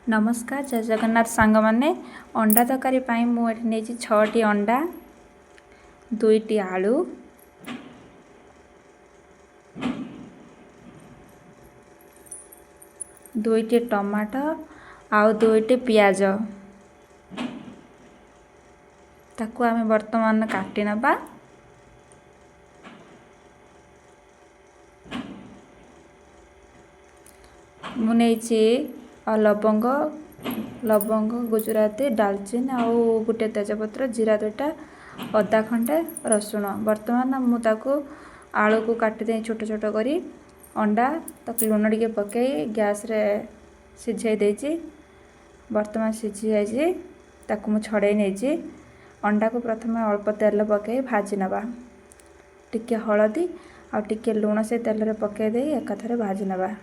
नमस्कार जय जगन्नाथ सांग माने अंडा तरकारी पाई मुझे नहीं 6टी अंडा 2टी आलू 2टी टमाटो आउ 2टी पियाज ताकू आम वर्तमान काटी नबा। मुझे लवंग लवंग गुजराती डालचीन आउ गोटे तेजपत्र जीरा 2टा अदा खंडे रसुण बर्तमान मुझे आलू को काटी दे छोट छोट करी अंडा ताकू लुण टे पकई गैस रे सिझाई देची। बर्तमान सिझी जाइए ताकू मु छड़े नहीं अंडा को प्रथम अल्प तेल पकई भाजी नवा टिके हलदी आ टिके लुण से तेल रे पकई दे एकाथरे भाजी नवा।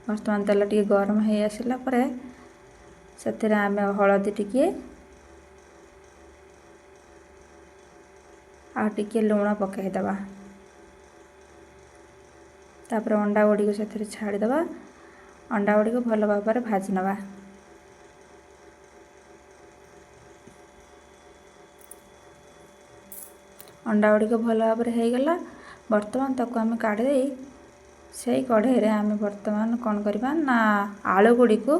बर्तमान तेल टी गरम हो आसला से आम हलदी टिके आ टिके लुण पकईदबा तापर अंडा गुड़ी को से छाड़ीदबा। अंडा गुड़ी को भल भाव में भाजी नवा। अंडा गुड़ी को भल भाव में होगला बर्तमान ताको आम काढ़ी दे से कढ़ई रे आम बर्तमान कौन करवा ना आलू गुड़ी को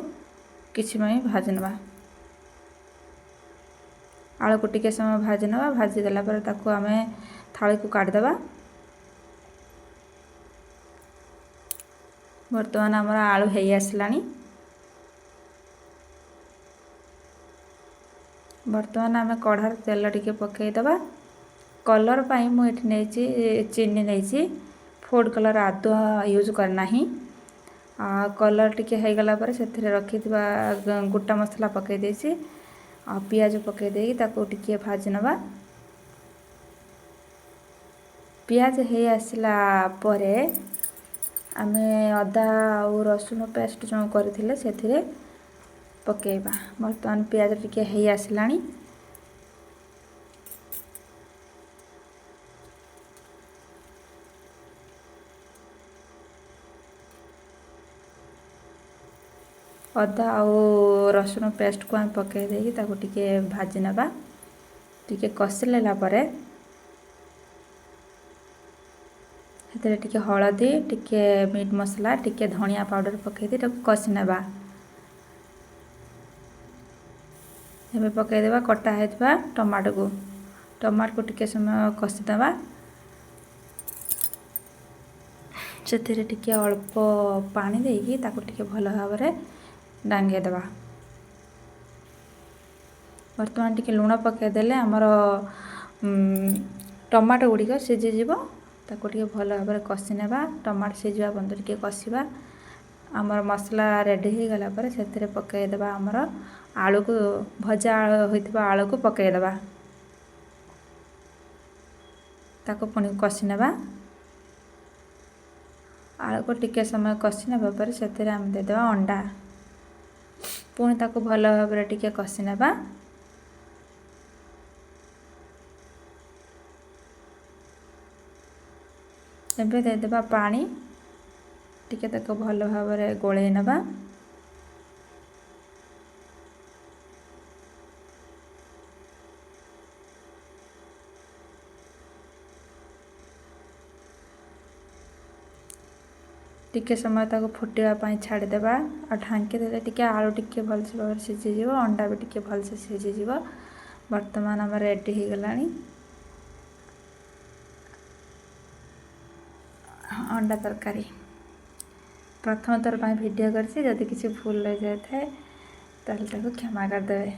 किछि भाजी नवा। आलू को टिके समय भाजी नवा भाजी देला पर ताको आम थाली को काढ़ीदबा। बर्तमान आमर आलू हो आसलानी। बर्तमान आम कढ़ार तेल टिके पकईदबा। कलर पाई मुझे नहीं चीनी नहीं फूड कलर आदौ यूज करना ही कलर टिके हो गला पर से रखी गोटा मसला पकई देसी पियाज पकई दे ताको टिके भाजी नवा। पियाज हो आसला परे आमे अदा और रसुण पेस्ट जो करथिले सेथिरे पकेइबा। बर्तमान पियाज टिके हो आसलानी। अदा और रसुण पेस्ट को आम पकई देकी ताको टिके भाजी नबा। टिके कषिलेला परे सेतरे टिके हलदी टिके मीट मसला टिके धनिया पाउडर पकई दे ताको कषि नबा। एबे पकई देबा कटा हेतबा टमाटो को टिके समय कषि दबा। सेतरे टिके अल्प पानी देकी ताको टिके भल भाव में डांगे दबा। बर्तमान टिके लुण पकई देले हमर टमाटो गुड़िक सीझीज ताको टिके भल भाव में कषि नेबा। टमाटो सीझा बंद टिके कषिबा। आमर मसला रेडी हो गला पर से पकई देबा हमर आलू को भजा होइतबा आलू को पकई देबा ताको पुणी कषि नेबा। आलू को टिके समय कषि नेबा पर से आम दे देबा अंडा पुणी ताको भल भाव में टिके कषि नेबा। एबे दे देबा पानी टिके ताको भल भाव में गोलई नबा। टिके समय ताको फुटिया पाई छाड़ी देबा आ ढांकी देले टिके आलू टिके भल से भाव सीझी जीवो अंडा भी टिके भल से सीझी जीवो। बर्तमान आम रेडी हो गलानी अंडा तरकारी। प्रथम थर वीडियो करछि जदि किसी भूल हो जाए ताको क्षमा कर देवे।